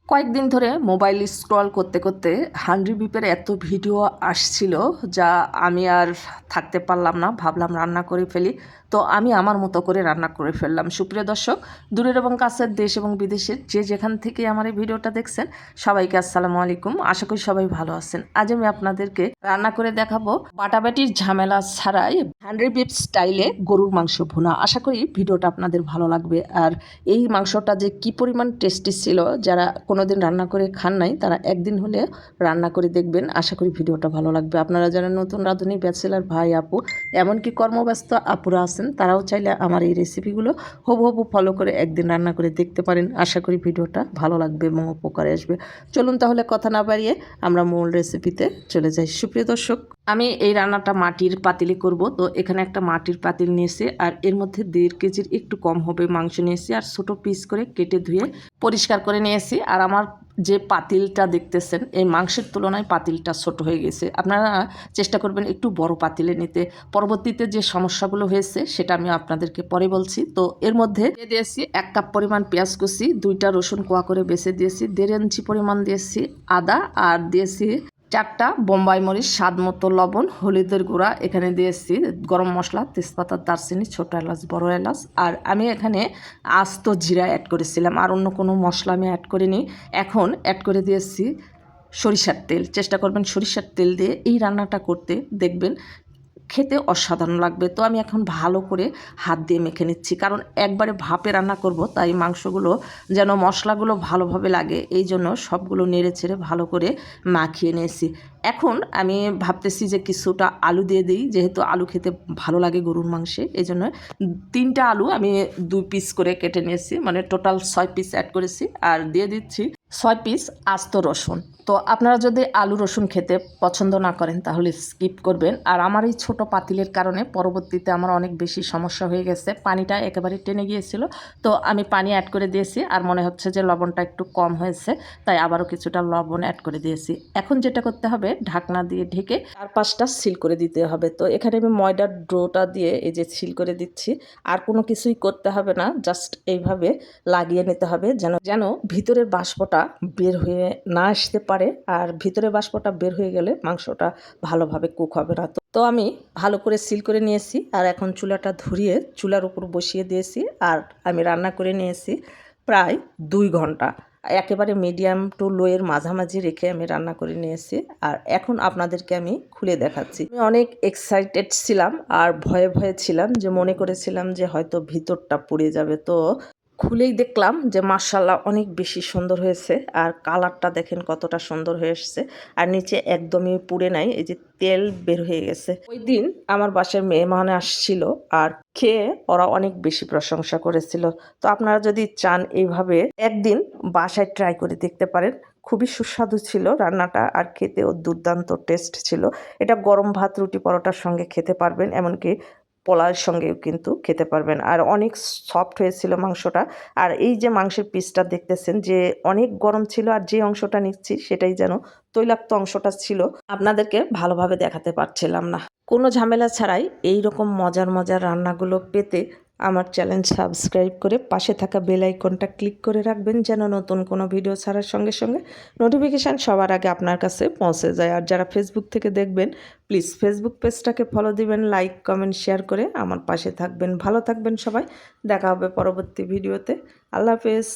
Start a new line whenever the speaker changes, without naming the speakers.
কয়েকদিন ধরে mobile scroll করতে করতে হান্ড্রি বিপের এত ভিডিও আসছিল যা আমি আর থাকতে পারলাম না, ভাবলাম রান্না করে ফেলি। তো আমি আমার মতো করে রান্না করে ফেললাম। সুপ্রিয় দর্শক, দূরের এবং কাছের, দেশ এবং বিদেশের যে যেখান থেকে আমার এই ভিডিওটা দেখছেন সবাইকে আসসালামু আলাইকুম। আশা করি সবাই ভালো আছেন। আজ আমি আপনাদেরকে রান্না করে দেখাবো বাটাবাটির ঝামেলা ছাড়াই হান্ড্রি বিপ স্টাইলে গরুর মাংস ভুনা। আশা করি ভিডিওটা আপনাদের ভালো লাগবে। আর এই মাংসটা যে কি পরিমাণ টেস্টি ছিল, যারা কোনোদিন রান্না করে খান নাই তারা একদিন হলে রান্না করে দেখবেন। আশা করি ভিডিওটা ভালো লাগবে। আপনারা যারা নতুন রাঁধুনি, ব্যাচেলার ভাই আপু, এমনকি কর্মব্যস্ত আপুরা আছেন, তারাও চাইলে আমার এই রেসিপিগুলো হুবহু ফলো করে একদিন রান্না করে দেখতে পারেন। আশা করি ভিডিওটা ভালো লাগবে এবং উপকারে আসবে। চলুন তাহলে কথা না বাড়িয়ে আমরা মূল রেসিপিতে চলে যাই। সুপ্রিয় দর্শক, আমি এই রান্নাটা মাটির পাতিলে করব। তো এখানে একটা মাটির পাতিল নিয়েছি, আর এর মধ্যে 1.5 কেজির একটু কম হবে মাংস নিয়েছি, আর ছোট পিস করে কেটে ধুয়ে পরিষ্কার করে নিয়েছি। আর আমার যে পাতিলটা দেখতেছেন, এই মাংসের তুলনায় পাতিলটা ছোট হয়ে গেছে। আপনারা চেষ্টা করবেন একটু বড় পাতিলে নিতে। পরবর্তীতে যে সমস্যাগুলো হয়েছে সেটা আমি আপনাদেরকে পরে বলছি। তো এর মধ্যে দিয়ে দিয়েছি 1 কাপ পরিমাণ পেঁয়াজ কুচি, 2টা রসুন কোয়া করে বেছে দিয়েছি, 1.5 ইঞ্চি পরিমাণ দিয়েছি আদা, আর দিয়েছি 4টা বোম্বাই মরিচ, স্বাদ মতো লবণ, হলুদের গুঁড়া, এখানে দিয়েছি গরম মশলা, তেজপাতা, দারচিনি, ছোট এলাচ, বড় এলাচ, আর আমি এখানে আস্ত জিরা অ্যাড করেছিলাম, আর অন্য কোনো মশলা আমি অ্যাড করিনি। এখন অ্যাড করে দিয়েছি সরিষার তেল। চেষ্টা করবেন সরিষার তেল দিয়ে এই রান্নাটা করতে, দেখবেন খেতে অসাধারণ লাগবে। তো আমি এখন ভালো করে হাত দিয়ে মেখে নিচ্ছি, কারণ একবারে ভাপে রান্না করব, তাই মাংসগুলো যেন মশলাগুলো ভালোভাবে লাগে, এই জন্য সবগুলো নেড়ে ছেড়ে ভালো করে মাখিয়ে নিয়েছি। এখন আমি ভাবতেছি যে কিছুটা আলু দিয়ে দিই, যেহেতু আলু খেতে ভালো লাগে গরুর মাংসে, এই জন্য 3টা আলু আমি 2 পিস করে কেটে নিয়েছি, মানে টোটাল 6 পিস অ্যাড করেছি। আর দিয়ে দিচ্ছি 6 পিস আস্ত রসুন। তো আপনারা যদি আলু রসুন খেতে পছন্দ না করেন তাহলে স্কিপ করবেন। আর আমার এই ছোট পাতিলের কারণে পরবর্তীতে আমার অনেক বেশি সমস্যা হয়ে গেছে, পানিটা একেবারে টেনে গিয়েছিল। তো আমি পানি অ্যাড করে দিয়েছি, আর মনে হচ্ছে যে লবণটা একটু কম হয়েছে, তাই আবারও কিছুটা লবণ অ্যাড করে দিয়েছি। এখন যেটা করতে হবে, ঢাকনা দিয়ে ঢেকে 4-5টা সিল করে দিতে হবে। তো এখানে আমি ময়দার ডোটা দিয়ে এই যে সিল করে দিচ্ছি, আর কোনো কিছুই করতে হবে না, জাস্ট এইভাবে লাগিয়ে নিতে হবে, যেন ভিতরের বাষ্পটা বের হয়ে না আসতে পারে। আর ভিতরে বাষ্পটা বের হয়ে গেলে মাংসটা ভালোভাবে কুক হবে না। তো আমি ভালো করে সিল করে নিয়েছি, আর এখন চুলাটা ধরিয়ে চুলার উপর বসিয়ে দিয়েছি, আর আমি রান্না করে নিয়েছি প্রায় 2 ঘন্টা। একেবারে মিডিয়াম টু লো এর মাঝামাঝি রেখে আমি রান্না করে নিয়েছি। আর এখন আপনাদেরকে আমি খুলে দেখাচ্ছি। আমি অনেক এক্সাইটেড ছিলাম, আর ভয়ে ভয়ে ছিলাম, যে মনে করেছিলাম যে হয়তো ভিতরটা পুড়ে যাবে। তো খুলেই দেখলাম যে মাশাআল্লাহ অনেক বেশি সুন্দর হয়েছে, আর কালারটা দেখেন কতটা সুন্দর হয়ে এসছে, আর নিচে একদমই পুড়ে নাই, এই যে তেল বের হয়ে গেছে। ওই দিন আমার বাসায় মেহমান আসছিল, আর খেয়ে ওরা অনেক বেশি প্রশংসা করেছিল। তো আপনারা যদি চান এইভাবে একদিন বাসায় ট্রাই করে দেখতে পারেন। খুবই সুস্বাদু ছিল রান্নাটা, আর খেতেও দুর্দান্ত টেস্ট ছিল। এটা গরম ভাত, রুটি, পরোটার সঙ্গে খেতে পারবেন, এমনকি পোলাওয়ের সঙ্গেও কিন্তু খেতে পারবেন। আর অনেক সফট হয়েছিল মাংসটা। আর এই যে মাংসের পিসটা দেখতেছেন যে অনেক গরম ছিল, আর যে অংশটা নিচ্ছি সেটাই যেন তৈলাক্ত অংশটা ছিল, আপনাদেরকে ভালোভাবে দেখাতে পারছিলাম না। কোনো ঝামেলা ছাড়াই এই রকম মজার মজার রান্নাগুলো পেতে আমার চ্যানেল সাবস্ক্রাইব করে পাশে থাকা বেল আইকনটা ক্লিক করে রাখবেন, যেন নতুন কোনো ভিডিও ছাড়ার সঙ্গে সঙ্গে নোটিফিকেশান সবার আগে আপনার কাছে পৌঁছে যায়। আর যারা ফেসবুক থেকে দেখবেন, প্লিজ ফেসবুক পেজটাকে ফলো দিবেন, লাইক কমেন্ট শেয়ার করে আমার পাশে থাকবেন। ভালো থাকবেন সবাই, দেখা হবে পরবর্তী ভিডিওতে। আল্লাহ হাফেজ।